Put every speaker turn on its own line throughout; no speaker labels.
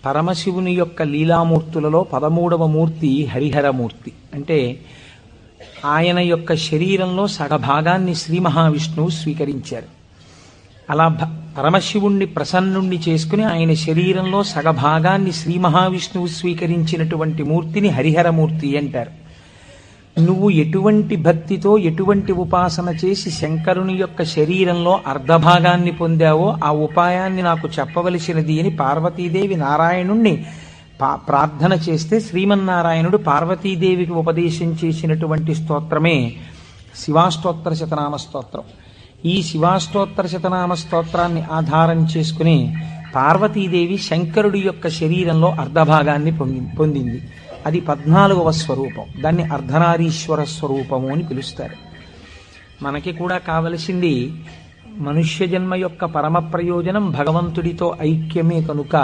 పరమశివుని యొక్క లీలామూర్తులలో 13వ మూర్తి హరిహరమూర్తి. అంటే ఆయన యొక్క శరీరంలో సగభాగాన్ని శ్రీ మహావిష్ణువు స్వీకరించారు. అలా పరమశివుణ్ణి ప్రసన్నుణ్ణి చేసుకుని ఆయన శరీరంలో సగభాగాన్ని శ్రీ మహావిష్ణువు స్వీకరించినటువంటి మూర్తిని హరిహరమూర్తి అంటారు. నువ్వు ఎటువంటి భక్తితో ఎటువంటి ఉపాసన చేసి శంకరుని యొక్క శరీరంలో అర్ధభాగాన్ని పొందావో ఆ ఉపాయాన్ని నాకు చెప్పవలసినది అని పార్వతీదేవి నారాయణుణ్ణి ప్రార్థన చేస్తే శ్రీమన్నారాయణుడు పార్వతీదేవికి ఉపదేశం చేసినటువంటి స్తోత్రమే శివాష్టోత్తర శతనామ స్తోత్రం. ఈ శివాష్టోత్తర శతనామ స్తోత్రాన్ని ఆధారం చేసుకుని పార్వతీదేవి శంకరుడి యొక్క శరీరంలో అర్ధభాగాన్ని పొందింది. అది 14వ స్వరూపం. దాన్ని అర్ధనారీశ్వర స్వరూపము అని పిలుస్తారు. మనకి కూడా కావలసింది మనుష్య జన్మ యొక్క పరమ ప్రయోజనం భగవంతుడితో ఐక్యమే కనుక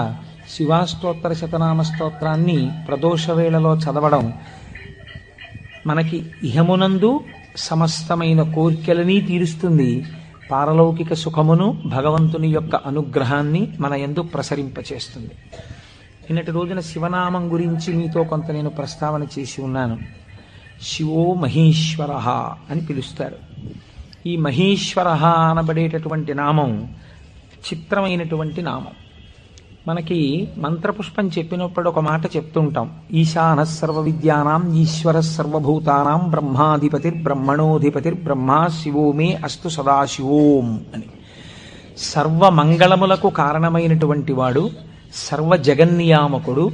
శివాష్టోత్తర శతనామ స్తోత్రాన్ని ప్రదోష వేళలో చదవడం మనకి ఇహమునందు సమస్తమైన కోర్కెలని తీరుస్తుంది, పారలౌకిక సుఖమును భగవంతుని యొక్క అనుగ్రహాన్ని మన యందు ప్రసరింపచేస్తుంది. నిన్నటి రోజున శివనామం గురించి మీతో కొంత నేను ప్రస్తావన చేసి ఉన్నాను. శివో మహేశ్వర అని పిలుస్తారు. ఈ మహేశ్వర అనబడేటటువంటి నామం చిత్రమైనటువంటి నామం. మనకి మంత్రపుష్పం చెప్పినప్పుడు ఒక మాట చెప్తుంటాం, ఈశాన సర్వ విద్యానాం ఈశ్వర సర్వభూతానాం బ్రహ్మాధిపతిర్బ్రహ్మణోధిపతిర్బ్రహ్మ శివో మే అస్తు సదాశివోం అని. సర్వమంగళములకు కారణమైనటువంటి వాడు, సర్వ జగన్నియామకుడు,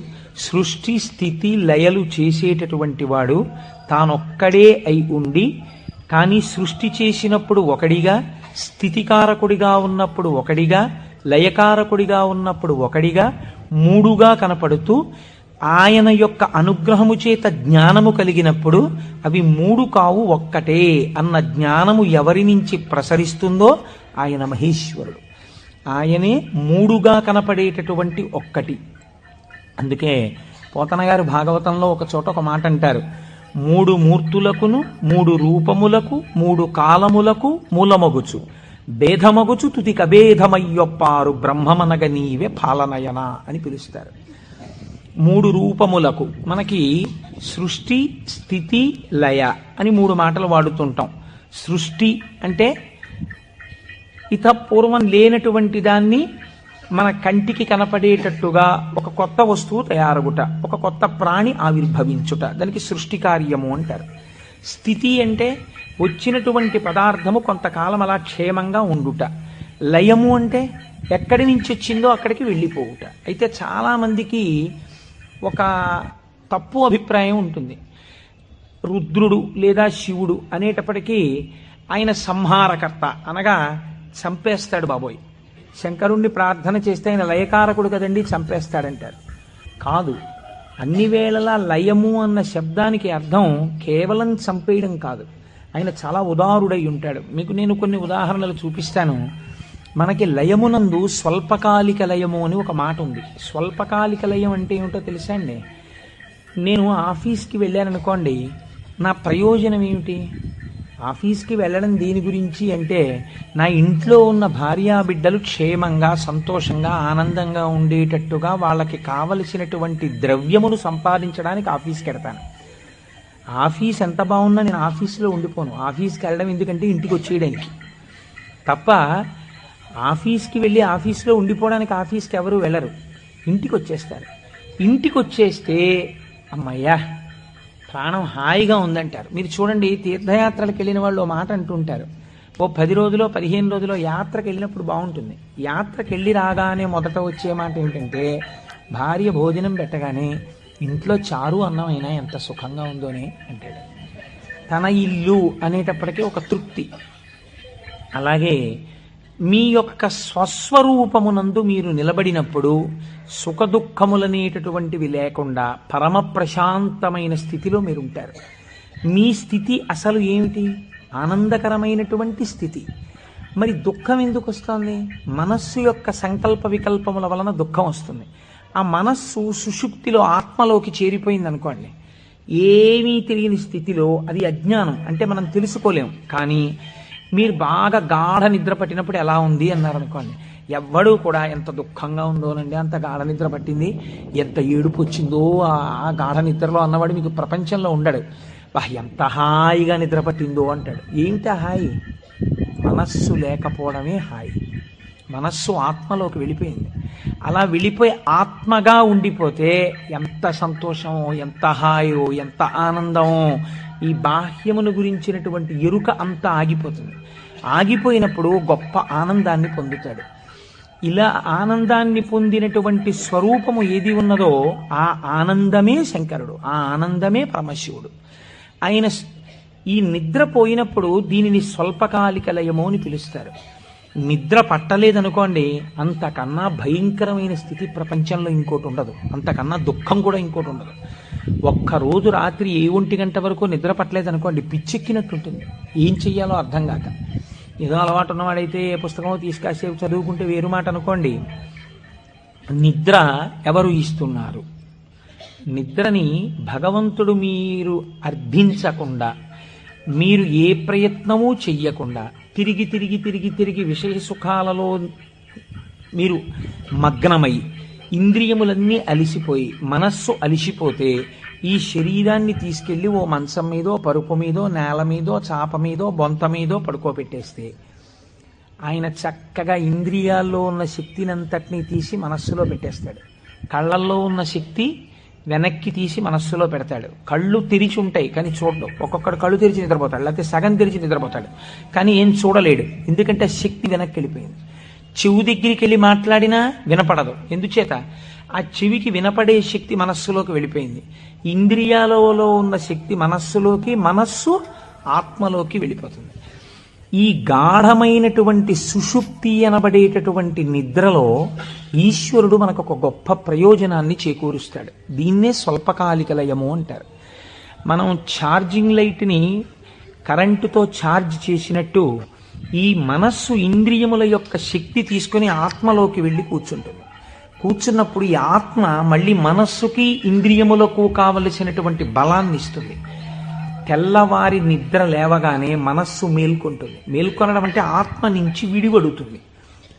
సృష్టి స్థితి లయలు చేసేటటువంటి వాడు తానొక్కడే అయి ఉండి, కానీ సృష్టి చేసినప్పుడు ఒకడిగా, స్థితికారకుడిగా ఉన్నప్పుడు ఒకడిగా, లయకారకుడిగా ఉన్నప్పుడు ఒకడిగా, మూడుగా కనపడుతూ ఆయన యొక్క అనుగ్రహము చేత జ్ఞానము కలిగినప్పుడు అవి మూడు కావు ఒక్కటే అన్న జ్ఞానము ఎవరి నుంచి ప్రసరిస్తుందో ఆయన మహేశ్వరుడు. ఆయనే మూడుగా కనపడేటటువంటి ఒక్కటి. అందుకే పోతన గారు భాగవతంలో ఒక చోట ఒక మాట అంటారు, మూడు మూర్తులకును మూడు రూపములకు మూడు కాలములకు మూలమగుచు భేదమగుచు తుది కభేదమయ్యొప్పారు బ్రహ్మమనగ నీవే పాలనయన అని పిలుస్తారు. మూడు రూపములకు మనకి సృష్టి స్థితి లయ అని మూడు మాటలు వాడుతుంటాం. సృష్టి అంటే ఇత పూర్వం లేనటువంటి దాన్ని మన కంటికి కనపడేటట్టుగా ఒక కొత్త వస్తువు తయారగుట, ఒక కొత్త ప్రాణి ఆవిర్భవించుట, దానికి సృష్టి కార్యము అంటారు. స్థితి అంటే వచ్చినటువంటి పదార్థము కొంతకాలం అలా క్షేమంగా ఉండుట. లయము అంటే ఎక్కడి నుంచి వచ్చిందో అక్కడికి వెళ్ళిపోవుట. అయితే చాలామందికి ఒక తప్పు అభిప్రాయం ఉంటుంది. రుద్రుడు లేదా శివుడు అనేటప్పటికీ ఆయన సంహారకర్త, అనగా చంపేస్తాడు బాబోయ్. శంకరుణ్ణి ప్రార్థన చేస్తే ఆయన లయకారకుడు కదండి, చంపేస్తాడంటారు. కాదు, అన్ని వేళలా లయము అన్న శబ్దానికి అర్థం కేవలం చంపేయడం కాదు. ఆయన చాలా ఉదారుడై ఉంటాడు. మీకు నేను కొన్ని ఉదాహరణలు చూపిస్తాను. మనకి లయమునందు స్వల్పకాలిక లయము అని ఒక మాట ఉంది. స్వల్పకాలిక లయం అంటే ఏమిటో తెలుసా అండి? నేను ఆఫీస్కి వెళ్ళాననుకోండి, నా ప్రయోజనం ఏమిటి? ఆఫీస్కి వెళ్ళడం దేని గురించి అంటే, నా ఇంట్లో ఉన్న భార్యాబిడ్డలు క్షేమంగా సంతోషంగా ఆనందంగా ఉండేటట్టుగా వాళ్ళకి కావలసినటువంటి ద్రవ్యమును సంపాదించడానికి ఆఫీస్కి వెడతాను. ఆఫీస్ ఎంత బాగున్నా నేను ఆఫీస్లో ఉండిపోను. ఆఫీస్కి వెళ్ళడం ఎందుకంటే ఇంటికి వచ్చేయడానికి తప్ప. ఆఫీస్కి వెళ్ళి ఆఫీస్లో ఉండిపోవడానికి ఆఫీస్కి ఎవరు వెళ్ళరు, ఇంటికి వచ్చేస్తారు. ఇంటికి వచ్చేస్తే అమ్మయ్యా ప్రాణం హాయిగా ఉందంటారు. మీరు చూడండి, తీర్థయాత్రలకు వెళ్ళిన వాళ్ళు ఓ మాట అంటుంటారు, ఓ 10 రోజులో 15 రోజులో యాత్రకు వెళ్ళినప్పుడు బాగుంటుంది. యాత్రకు వెళ్ళి రాగానే మొదట వచ్చే మాట ఏమిటంటే, భార్య భోజనం పెట్టగానే ఇంట్లో చారు అన్నం అయినా ఎంత సుఖంగా ఉందోనే అంటాడు. తన ఇల్లు అనేటప్పటికీ ఒక తృప్తి. అలాగే మీ యొక్క స్వస్వరూపమునందు మీరు నిలబడినప్పుడు సుఖదుఖములనేటటువంటివి లేకుండా పరమ ప్రశాంతమైన స్థితిలో మీరు ఉంటారు. మీ స్థితి అసలు ఏమిటి? ఆనందకరమైనటువంటి స్థితి. మరి దుఃఖం ఎందుకు వస్తుంది? మనస్సు యొక్క సంకల్ప వికల్పముల వలన దుఃఖం వస్తుంది. ఆ మనస్సు సుషుప్తిలో ఆత్మలోకి చేరిపోయింది అనుకోండి, ఏమీ తెలియని స్థితిలో, అది అజ్ఞానం అంటే మనం తెలుసుకోలేం. కానీ మీరు బాగా గాఢ నిద్ర పట్టినప్పుడు ఎలా ఉంది అన్నారనుకోండి, ఎవ్వడూ కూడా ఎంత దుఃఖంగా ఉందోనండి, అంత గాఢ నిద్ర పట్టింది, ఎంత ఏడుపు వచ్చిందో ఆ గాఢ నిద్రలో అన్నవాడు మీకు ప్రపంచంలో ఉండడు. ఎంత హాయిగా నిద్ర పట్టిందో అంటాడు. ఏంటి హాయి? మనస్సు లేకపోవడమే హాయి. మనస్సు ఆత్మలోకి వెళ్ళిపోయింది. అలా వెళ్ళిపోయి ఆత్మగా ఉండిపోతే ఎంత సంతోషమో, ఎంత హాయో, ఎంత ఆనందమో. ఈ బాహ్యమును గురించినటువంటి ఎరుక అంతా ఆగిపోతుంది. ఆగిపోయినప్పుడు గొప్ప ఆనందాన్ని పొందుతాడు. ఇలా ఆనందాన్ని పొందినటువంటి స్వరూపము ఏది ఉన్నదో ఆ ఆనందమే శంకరుడు, ఆ ఆనందమే పరమశివుడు. ఆయన ఈ నిద్ర పోయినప్పుడు దీనిని స్వల్పకాలిక లయము అని పిలుస్తారు. నిద్ర పట్టలేదనుకోండి, అంతకన్నా భయంకరమైన స్థితి ప్రపంచంలో ఇంకోటి ఉండదు, అంతకన్నా దుఃఖం కూడా ఇంకోటి ఉండదు. ఒక్కరోజు రాత్రి 1 గంట వరకు నిద్ర పట్టలేదనుకోండి, పిచ్చెక్కినట్టుంటుంది, ఏం చెయ్యాలో అర్థం కాక. ఏదో అలవాటు ఉన్నవాడైతే పుస్తకం తీసుకాసేపు చదువుకుంటే వేరు మాట అనుకోండి. నిద్ర ఎవరు ఇస్తున్నారు? నిద్రని భగవంతుడు మీరు అర్థించకుండా, మీరు ఏ ప్రయత్నమూ చెయ్యకుండా తిరిగి తిరిగి తిరిగి తిరిగి విషయ సుఖాలలో మీరు మగ్నమై ఇంద్రియములన్నీ అలిసిపోయి మనస్సు అలిసిపోతే ఈ శరీరాన్ని తీసుకెళ్లి ఓ మంచం మీదో, పరుపు మీదో, నేల మీదో, చాప మీదో, బొంత మీదో పడుకోబెట్టేస్తే ఆయన చక్కగా ఇంద్రియాల్లో ఉన్న శక్తినంతటినీ తీసి మనస్సులో పెట్టేస్తాడు. కళ్ళల్లో ఉన్న శక్తి వెనక్కి తీసి మనస్సులో పెడతాడు. కళ్ళు తెరిచి ఉంటాయి కానీ చూడడు. ఒక్కొక్కడు కళ్ళు తెరిచి నిద్రపోతాడు, లేకపోతే సగం తెరిచి నిద్రపోతాడు, కానీ ఏం చూడలేడు. ఎందుకంటే ఆ శక్తి వెనక్కి వెళ్ళిపోయింది. చెవు దగ్గరికి వెళ్ళి మాట్లాడినా వినపడదు. ఎందుచేత? ఆ చెవికి వినపడే శక్తి మనస్సులోకి వెళ్ళిపోయింది. ఇంద్రియాలలో ఉన్న శక్తి మనస్సులోకి, మనస్సు ఆత్మలోకి వెళ్ళిపోతుంది. ఈ గాఢమైనటువంటి సుషుప్తి అనబడేటటువంటి నిద్రలో ఈశ్వరుడు మనకు ఒక గొప్ప ప్రయోజనాన్ని చేకూరుస్తాడు. దీన్నే స్వల్పకాలిక లయము అంటారు. మనం ఛార్జింగ్ లైట్ని కరెంటుతో ఛార్జ్ చేసినట్టు ఈ మనస్సు ఇంద్రియముల యొక్క శక్తి తీసుకొని ఆత్మలోకి వెళ్ళి కూర్చుంటుంది. కూర్చున్నప్పుడు ఈ ఆత్మ మళ్ళీ మనస్సుకి ఇంద్రియములకు కావలసినటువంటి బలాన్ని ఇస్తుంది. తెల్లవారి నిద్ర లేవగానే మనస్సు మేల్కొంటుంది. మేల్కొనడం అంటే ఆత్మ నుంచి విడివడుతుంది.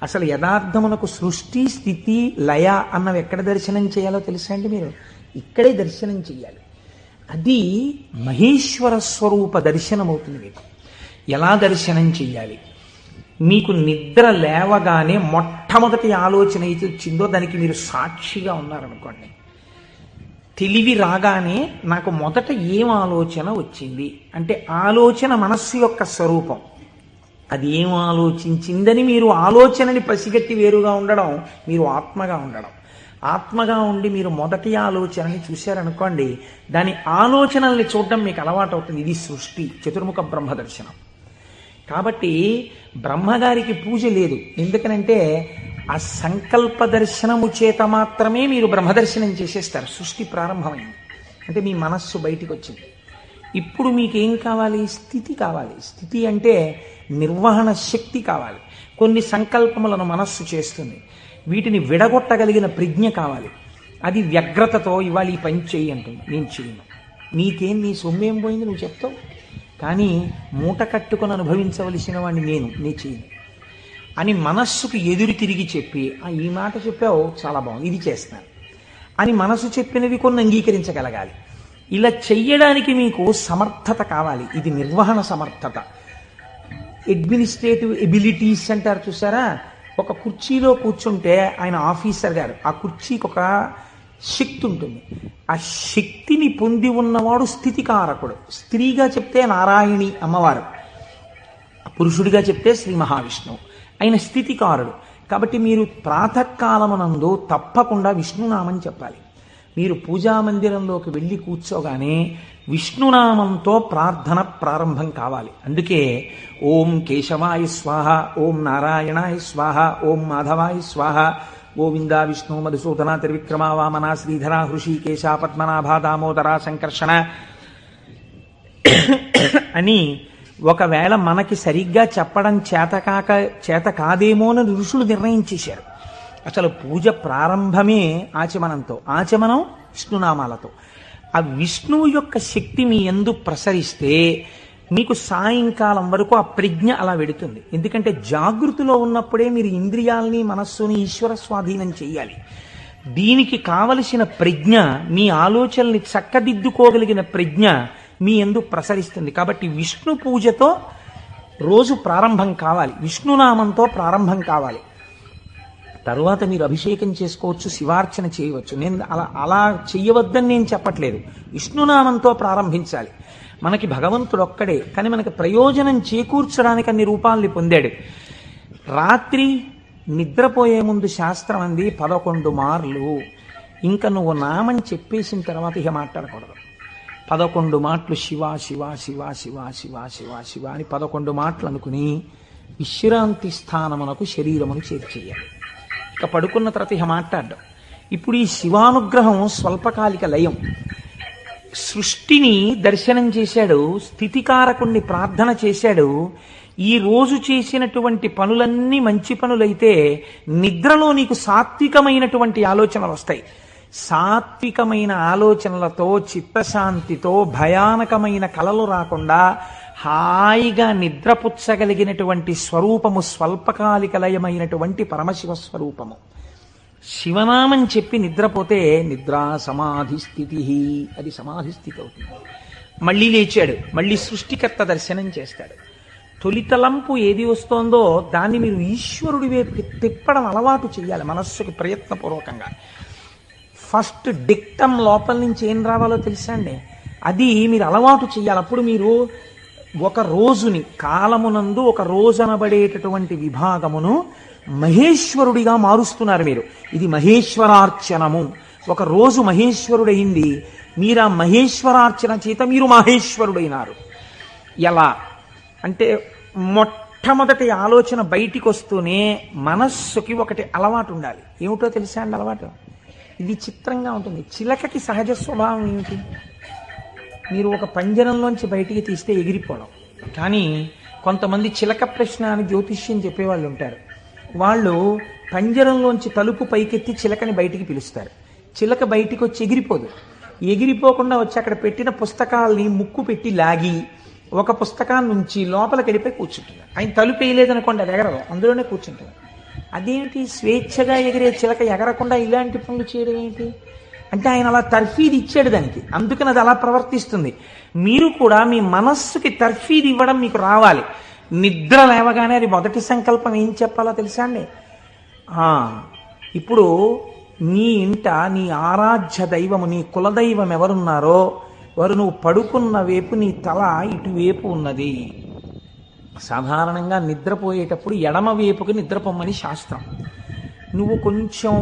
అసలు యథార్థమునకు సృష్టి, స్థితి, లయ అన్నవి ఎక్కడ దర్శనం చేయాలో తెలుసా అండి? మీరు ఇక్కడే దర్శనం చెయ్యాలి. అది మహేశ్వర స్వరూప దర్శనం అవుతుంది. మీకు ఎలా దర్శనం చెయ్యాలి? మీకు నిద్ర లేవగానే మొట్టమొదటి ఆలోచన అయితే వచ్చిందో దానికి మీరు సాక్షిగా ఉన్నారనుకోండి. తెలివి రాగానే నాకు మొదట ఏం ఆలోచన వచ్చింది అంటే ఆలోచన మనస్సు యొక్క స్వరూపం. అది ఏం ఆలోచించిందని మీరు ఆలోచనని పసిగట్టి వేరుగా ఉండడం మీరు ఆత్మగా ఉండడం. ఆత్మగా ఉండి మీరు మొదటి ఆలోచనని చూశారనుకోండి, దాని ఆలోచనల్ని చూడడం మీకు అలవాటు అవుతుంది. ఇది సృష్టి, చతుర్ముఖ బ్రహ్మ దర్శనం. కాబట్టి బ్రహ్మగారికి పూజ లేదు. ఎందుకనంటే ఆ సంకల్ప దర్శనము చేత మాత్రమే మీరు బ్రహ్మదర్శనం చేసేస్తారు. సృష్టి ప్రారంభమైంది అంటే మీ మనస్సు బయటికి వచ్చింది. ఇప్పుడు మీకేం కావాలి? స్థితి కావాలి. స్థితి అంటే నిర్వహణ శక్తి కావాలి. కొన్ని సంకల్పములను మనస్సు చేస్తుంది, వీటిని విడగొట్టగలిగిన ప్రజ్ఞ కావాలి. అది వ్యగ్రతతో ఇవాళ ఈ పని చేయి అంటుంది, నేను చేయను. నీకేం, నీ సొమ్మేం పోయింది నువ్వు చెప్తావు, కానీ మూట కట్టుకొని అనుభవించవలసిన వాడిని నేను చేయను అని మనస్సుకు ఎదురు తిరిగి చెప్పి, ఈ మాట చెప్పావు చాలా బాగుంది, ఇది చేస్తాను అని మనసు చెప్పినవి కొన్ని అంగీకరించగలగాలి. ఇలా చెయ్యడానికి మీకు సమర్థత కావాలి. ఇది నిర్వహణ సమర్థత. అడ్మినిస్ట్రేటివ్ ఎబిలిటీస్ అంటారు చూసారా? ఒక కుర్చీలో కూర్చుంటే ఆయన ఆఫీసర్ గారు, ఆ కుర్చీకి ఒక శక్తి ఉంటుంది. ఆ శక్తిని పొంది ఉన్నవాడు స్థితికారకుడు. స్త్రీగా చెప్తే నారాయణి అమ్మవారు, పురుషుడిగా చెప్తే శ్రీ మహావిష్ణువు. ఆయన స్థితికారుడు. కాబట్టి మీరు ప్రాతకాలమునందు తప్పకుండా విష్ణునామం చెప్పాలి. మీరు పూజామందిరంలోకి వెళ్ళి కూర్చోగానే విష్ణునామంతో ప్రార్థన ప్రారంభం కావాలి. అందుకే ఓం కేశవాయ స్వాహ, ఓం నారాయణాయ స్వాహ, ఓం మాధవాయ స్వాహ, గోవింద విష్ణు మధుసూదన త్రివిక్రమ వామన శ్రీధర హృషికేశ పద్మనాభ దామోదర సంకర్షణ అని ఒకవేళ మనకి సరిగ్గా చెప్పడం చేత కాదేమో అని ఋషులు నిర్ణయించేశారు. అసలు పూజ ప్రారంభమే ఆచమనంతో, ఆచమనం విష్ణునామాలతో. ఆ విష్ణువు యొక్క శక్తి మీ యందు ప్రసరిస్తే మీకు సాయంకాలం వరకు ఆ ప్రజ్ఞ అలా వెడుతుంది. ఎందుకంటే జాగృతిలో ఉన్నప్పుడే మీరు ఇంద్రియాల్ని మనస్సుని ఈశ్వర స్వాధీనం చెయ్యాలి. దీనికి కావలసిన ప్రజ్ఞ, మీ ఆలోచనల్ని చక్కదిద్దుకోగలిగిన ప్రజ్ఞ మీ యందు ప్రసరిస్తుంది. కాబట్టి విష్ణు పూజతో రోజు ప్రారంభం కావాలి, విష్ణునామంతో ప్రారంభం కావాలి. తరువాత మీరు అభిషేకం చేసుకోవచ్చు, శివార్చన చేయవచ్చు. నేను అలా చెయ్యవద్దని నేను చెప్పట్లేదు. విష్ణునామంతో ప్రారంభించాలి. మనకి భగవంతుడు ఒక్కడే, కానీ మనకి ప్రయోజనం చేకూర్చడానికి అన్ని రూపాల్ని పొందాడు. రాత్రి నిద్రపోయే ముందు శాస్త్రం అంది 11 మార్లు. ఇంకా నువ్వు నామని చెప్పేసిన తర్వాత ఇక మాట్లాడకూడదు. 11 మాటలు శివ శివ శివ శివ శివ శివ శివ అని 11 మాటలు అనుకుని విశ్రాంతి స్థానమునకు శరీరమును చేర్చేయాలి. ఇక పడుకున్న తర్వాత ఇక మాట్లాడడం. ఇప్పుడు ఈ శివానుగ్రహం స్వల్పకాలిక లయం. సృష్టిని దర్శనం చేశాడు, స్థితికారకుణ్ణి ప్రార్థన చేశాడు. ఈ రోజు చేసినటువంటి పనులన్నీ మంచి పనులైతే నిద్రలో నీకు సాత్వికమైనటువంటి ఆలోచనలు వస్తాయి. సాత్వికమైన ఆలోచనలతో, చిత్తశాంతితో, భయానకమైన కలలు రాకుండా హాయిగా నిద్రపుచ్చగలిగినటువంటి స్వరూపము స్వల్పకాలిక లయమైనటువంటి పరమశివ స్వరూపము. శివనామం చెప్పి నిద్రపోతే నిద్రా సమాధి స్థితి, అది సమాధి స్థితి అవుతుంది. మళ్ళీ లేచాడు, మళ్ళీ సృష్టికర్త దర్శనం చేస్తాడు. తొలితలంపు ఏది వస్తోందో దాన్ని మీరు ఈశ్వరుడి వైపు తిప్పడం అలవాటు చేయాలి మనస్సుకి ప్రయత్నపూర్వకంగా. ఫస్ట్ డిక్టం లోపల నుంచి ఏం రావాలో తెలుసా అండి, అది మీరు అలవాటు చేయాలి. అప్పుడు మీరు ఒక రోజుని, కాలమునందు ఒక రోజు అనబడేటటువంటి విభాగమును మహేశ్వరుడిగా మారుస్తున్నారు మీరు. ఇది మహేశ్వరార్చనము. ఒక రోజు మహేశ్వరుడైంది, మీరు ఆ మహేశ్వరార్చన చేత మీరు మహేశ్వరుడైనారు. ఎలా అంటే మొట్టమొదటి ఆలోచన బయటికి వస్తూనే మనస్సుకి ఒకటి అలవాటు ఉండాలి. ఏమిటో తెలుసా అండి అలవాటు? ఇది చిత్రంగా ఉంటుంది. చిలకకి సహజ స్వభావం ఏమిటి? మీరు ఒక పంజరంలోంచి బయటికి తీస్తే ఎగిరిపోవడం. కానీ కొంతమంది చిలక ప్రశ్న అని జ్యోతిష్యం చెప్పేవాళ్ళు ఉంటారు. వాళ్ళు పంజరంలోంచి తలుపు పైకెత్తి చిలకని బయటికి పిలుస్తారు. చిలక బయటికి వచ్చి ఎగిరిపోదు. ఎగిరిపోకుండా వచ్చి అక్కడ పెట్టిన పుస్తకాలని ముక్కు పెట్టి లాగి ఒక పుస్తకాన్ని నుంచి లోపలికి వెళ్ళిపోయి కూర్చుంటున్నారు. ఆయన తలుపు వేయలేదనుకోండి, అది ఎగరదు, అందులోనే కూర్చుంటున్నారు. అదేంటి స్వేచ్ఛగా ఎగిరే చిలక ఎగరకుండా ఇలాంటి పనులు చేయడం ఏంటి అంటే ఆయన అలా తర్ఫీదు ఇచ్చాడు దానికి, అందుకని అది అలా ప్రవర్తిస్తుంది. మీరు కూడా మీ మనస్సుకి తర్ఫీదు ఇవ్వడం మీకు రావాలి. నిద్ర లేవగానే అది మొదటి సంకల్పం ఏం చెప్పాలో తెలుసా అండి? ఇప్పుడు నీ ఇంట నీ ఆరాధ్య దైవము, నీ కులదైవం ఎవరున్నారో వారు నువ్వు పడుకున్న వైపు నీ తల ఇటువైపు ఉన్నది. సాధారణంగా నిద్రపోయేటప్పుడు ఎడమ వైపుకి నిద్రపోమ్మని శాస్త్రం. నువ్వు కొంచెం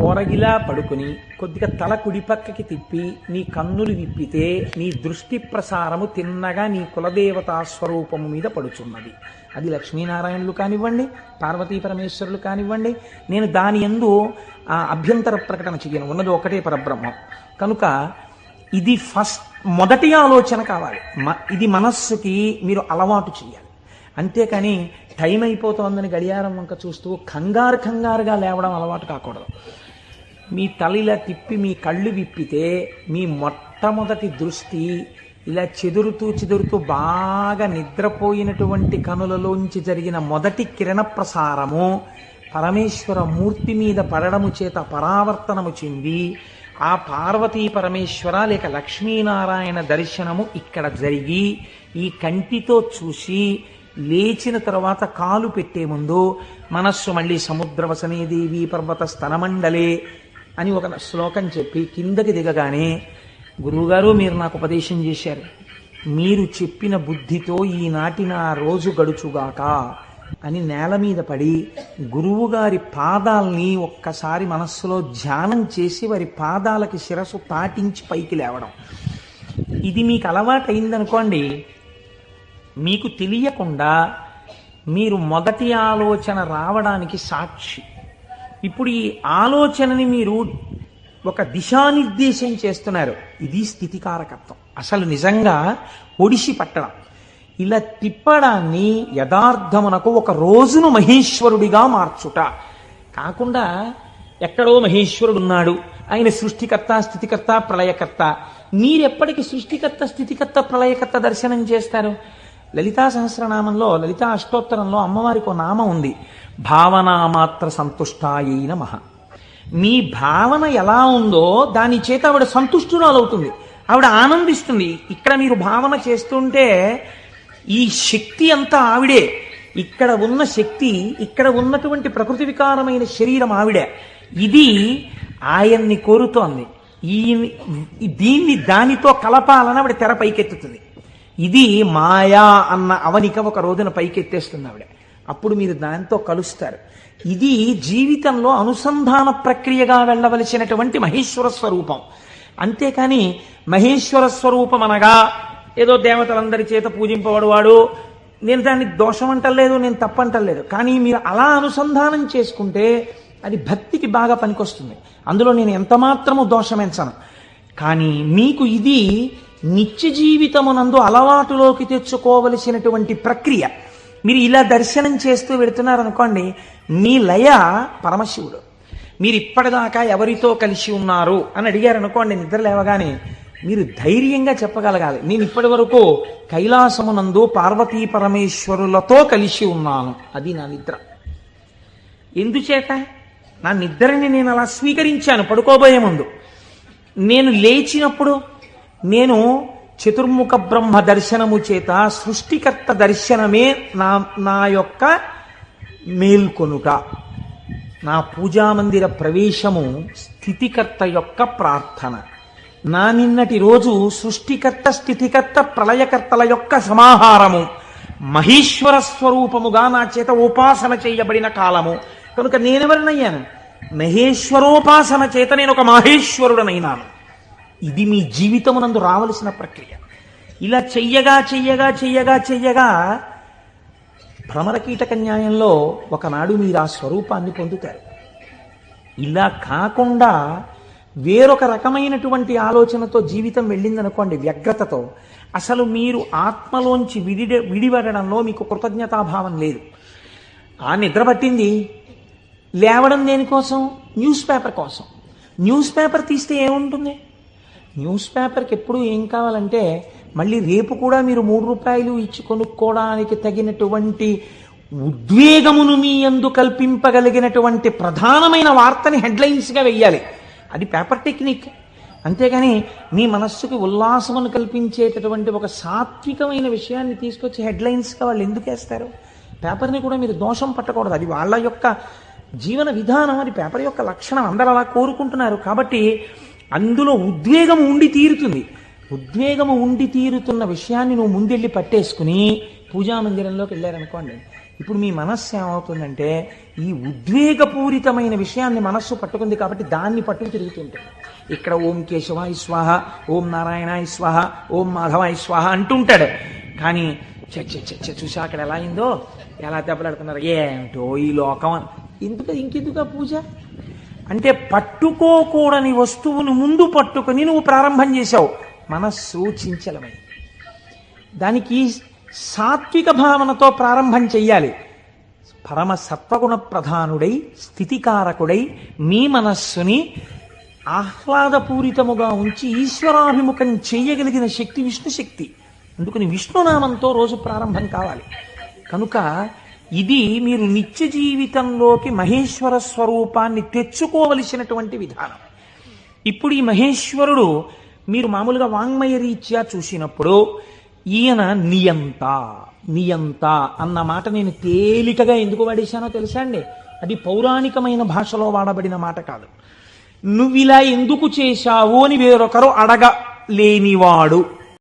ఓరగిలా పడుకుని కొద్దిగా తల కుడిపక్కకి తిప్పి నీ కన్నులు విప్పితే నీ దృష్టి ప్రసారము తిన్నగా నీ కులదేవతా స్వరూపము మీద పడుచున్నది. అది లక్ష్మీనారాయణులు కానివ్వండి, పార్వతీ పరమేశ్వరులు కానివ్వండి. నేను దాని యందు అభ్యంతర ప్రకటన చెయ్యను, ఉన్నది ఒకటే పరబ్రహ్మం. కనుక ఇది మొదటి ఆలోచన కావాలి. ఇది మనస్సుకి మీరు అలవాటు చేయాలి. అంతేకాని టైం అయిపోతోందని గడియారం వంక చూస్తూ కంగారుగా లేవడం అలవాటు కాకూడదు. మీ తల తిప్పి మీ కళ్ళు విప్పితే మీ మొట్టమొదటి దృష్టి ఇలా చెదురుతూ బాగా నిద్రపోయినటువంటి కనులలోంచి జరిగిన మొదటి కిరణ ప్రసారము పరమేశ్వర మూర్తి మీద పడడము చేత పరావర్తనము చెంది ఆ పార్వతీ పరమేశ్వర లేక లక్ష్మీనారాయణ దర్శనము ఇక్కడ జరిగి ఈ కంటితో చూసి లేచిన తర్వాత కాలు పెట్టే ముందు మనస్సు మళ్ళీ సముద్రవసనే దేవి పర్వత స్తనమండలే అని ఒక శ్లోకం చెప్పి కిందకి దిగగానే, గురువుగారు మీరు నాకు ఉపదేశం చేశారు, మీరు చెప్పిన బుద్ధితో ఈనాటి నా రోజు గడుచుగాక అని నేల మీద పడి గురువుగారి పాదాల్ని ఒక్కసారి మనస్సులో ధ్యానం చేసి వారి పాదాలకి శిరస్సు తాటించి పైకి లేవడం. ఇది మీకు అలవాటైందనుకోండి, మీకు తెలియకుండా మీరు మొదటి ఆలోచన రావడానికి సాక్షి. ఇప్పుడు ఈ ఆలోచనని మీరు ఒక దిశానిర్దేశం చేస్తున్నారు. ఇది స్థితికారకత్వం. అసలు నిజంగా ఒడిసి పట్టడం, ఇలా తిప్పడాన్ని యథార్థమునకు ఒక రోజును మహేశ్వరుడిగా మార్చుట కాకుండా ఎక్కడో మహేశ్వరుడు ఉన్నాడు, ఆయన సృష్టికర్త స్థితికర్త ప్రళయకర్త. మీరెప్పటికీ సృష్టికర్త స్థితికర్త ప్రళయకర్త దర్శనం చేస్తారు? లలితా సహస్రనామంలో, లలితా అష్టోత్తరంలో అమ్మవారికి ఒక నామం ఉంది, భావనామాత్ర సంతుష్టాయై నమః. మీ భావన ఎలా ఉందో దాని చేత ఆవిడ సంతుష్టురాలవుతుంది, ఆవిడ ఆనందిస్తుంది. ఇక్కడ మీరు భావన చేస్తుంటే ఈ శక్తి అంతా ఆవిడే, ఇక్కడ ఉన్న శక్తి, ఇక్కడ ఉన్నటువంటి ప్రకృతి వికారమైన శరీరం ఆవిడే. ఇది ఆయన్ని కోరుతోంది. దీన్ని దానితో కలపాలని ఆవిడ తెర పైకెత్తుతుంది. ఇది మాయా అన్న అవనిక ఒక రోజున పైకెత్తేస్తుంది ఆవిడ. అప్పుడు మీరు దానితో కలుస్తారు. ఇది జీవితంలో అనుసంధాన ప్రక్రియగా వెళ్ళవలసినటువంటి మహేశ్వర స్వరూపం. అంతేకాని మహేశ్వర స్వరూపం అనగా ఏదో దేవతలందరి చేత పూజింపబడువాడు, నేను దాన్ని దోషం అంటలేదు, నేను తప్పంటలేదు. కానీ మీరు అలా అనుసంధానం చేసుకుంటే అది భక్తికి బాగా పనికొస్తుంది. అందులో నేను ఎంత మాత్రము దోషమెంచను. కానీ మీకు ఇది నిత్య జీవితమునందు అలవాటులోకి తెచ్చుకోవలసినటువంటి ప్రక్రియ. మీరు ఇలా దర్శనం చేస్తూ వెళుతున్నారనుకోండి, మీ లయ పరమశివుడు. మీరు ఇప్పటిదాకా ఎవరితో కలిసి ఉన్నారు అని అడిగారు అనుకోండి, నిద్ర లేవగానే మీరు ధైర్యంగా చెప్పగలగాలి, నేను ఇప్పటి వరకు కైలాసమునందు పార్వతీ పరమేశ్వరులతో కలిసి ఉన్నాను. అది నా నిద్ర. ఎందుచేత? నా నిద్రని నేను అలా స్వీకరించాను పడుకోబోయే ముందు. నేను లేచినప్పుడు నేను చతుర్ముఖ బ్రహ్మ దర్శనము చేత సృష్టికర్త దర్శనమే నా యొక్క మేల్కొనుట. నా పూజామందిర ప్రవేశము స్థితికర్త యొక్క ప్రార్థన. నా నిన్నటి రోజు సృష్టికర్త, స్థితికర్త, ప్రళయకర్తల యొక్క సమాహారము, మహేశ్వర స్వరూపముగా నా చేత ఉపాసన చేయబడిన కాలము. కనుక నేనెవరినయ్యాను? మహేశ్వరోపాసన చేత నేను ఒక మహేశ్వరుడనైనాను. ఇది మీ జీవితమునందు రావలసిన ప్రక్రియ. ఇలా చెయ్యగా చెయ్యగా చెయ్యగా చెయ్యగా భ్రమరకీటక న్యాయంలో ఒకనాడు మీరు ఆ స్వరూపాన్ని పొందుతారు. ఇలా కాకుండా వేరొక రకమైనటువంటి ఆలోచనతో జీవితం వెళ్ళిందనుకోండి, వ్యగ్రతతో, అసలు మీరు ఆత్మలోంచి విడిపడడంలో మీకు కృతజ్ఞతాభావం లేదు. ఆ నిద్ర పట్టింది, లేవడం దేనికోసం? న్యూస్ పేపర్ కోసం. న్యూస్ పేపర్ తీస్తే ఏముంటుంది? న్యూస్ పేపర్కి ఎప్పుడు ఏం కావాలంటే మళ్ళీ రేపు కూడా మీరు 3 రూపాయలు ఇచ్చి కొనుక్కోవడానికి తగినటువంటి ఉద్వేగమును మీ యందు కల్పింపగలిగినటువంటి ప్రధానమైన వార్తని హెడ్లైన్స్గా వెయ్యాలి. అది పేపర్ టెక్నిక్. అంతేగాని మీ మనస్సుకి ఉల్లాసమును కల్పించేటటువంటి ఒక సాత్వికమైన విషయాన్ని తీసుకొచ్చి హెడ్లైన్స్గా వాళ్ళు ఎందుకు వేస్తారు? పేపర్ని కూడా మీరు దోషం పట్టకూడదు. అది వాళ్ళ యొక్క జీవన విధానం, అది పేపర్ యొక్క లక్షణం. అందరూ అలా కోరుకుంటున్నారు. కాబట్టి అందులో ఉద్వేగం ఉండి తీరుతుంది. ఉద్వేగము ఉండి తీరుతున్న విషయాన్ని నువ్వు ముందెళ్ళి పట్టేసుకుని పూజామందిరంలోకి వెళ్ళారనుకోండి, ఇప్పుడు మీ మనస్సు ఏమవుతుందంటే ఈ ఉద్వేగపూరితమైన విషయాన్ని మనస్సు పట్టుకుంది కాబట్టి దాన్ని పట్టుకు తిరుగుతుంటుంది. ఇక్కడ ఓం కేశవాయ స్వాహ, ఓం నారాయణాయ స్వాహ, ఓం మాధవాయ స్వాహ అంటుంటాడు. కానీ చూసా అక్కడ ఎలా అయిందో, ఎలా దెబ్బలాడుతున్నారు, ఏమిటో ఈ లోకం. ఇంకెందుకు పూజ అంటే పట్టుకోకూడని వస్తువును ముందు పట్టుకుని నువ్వు ప్రారంభం చేశావు. మనస్సు చించలమై దానికి సాత్విక భావనతో ప్రారంభం చెయ్యాలి. పరమ సత్వగుణ ప్రధానుడై స్థితికారకుడై మీ మనస్సుని ఆహ్లాదపూరితముగా ఉంచి ఈశ్వరాభిముఖం చేయగలిగిన శక్తి విష్ణు శక్తి. అందుకని విష్ణునామంతో రోజు ప్రారంభం కావాలి. కనుక ఇది మీరు నిత్య జీవితంలోకి మహేశ్వర స్వరూపాన్ని తెచ్చుకోవలసినటువంటి విధానం. ఇప్పుడు ఈ మహేశ్వరుడు మీరు మామూలుగా వాంగ్మయ రీత్యా చూసినప్పుడు ఈయన నియంత అన్న మాట నేను తేలికగా ఎందుకు వాడేశానో తెలుసా అండి? అది పౌరాణికమైన భాషలో వాడబడిన మాట కాదు. నువ్విలా ఎందుకు చేశావు అని వేరొకరు అడగలేనివాడు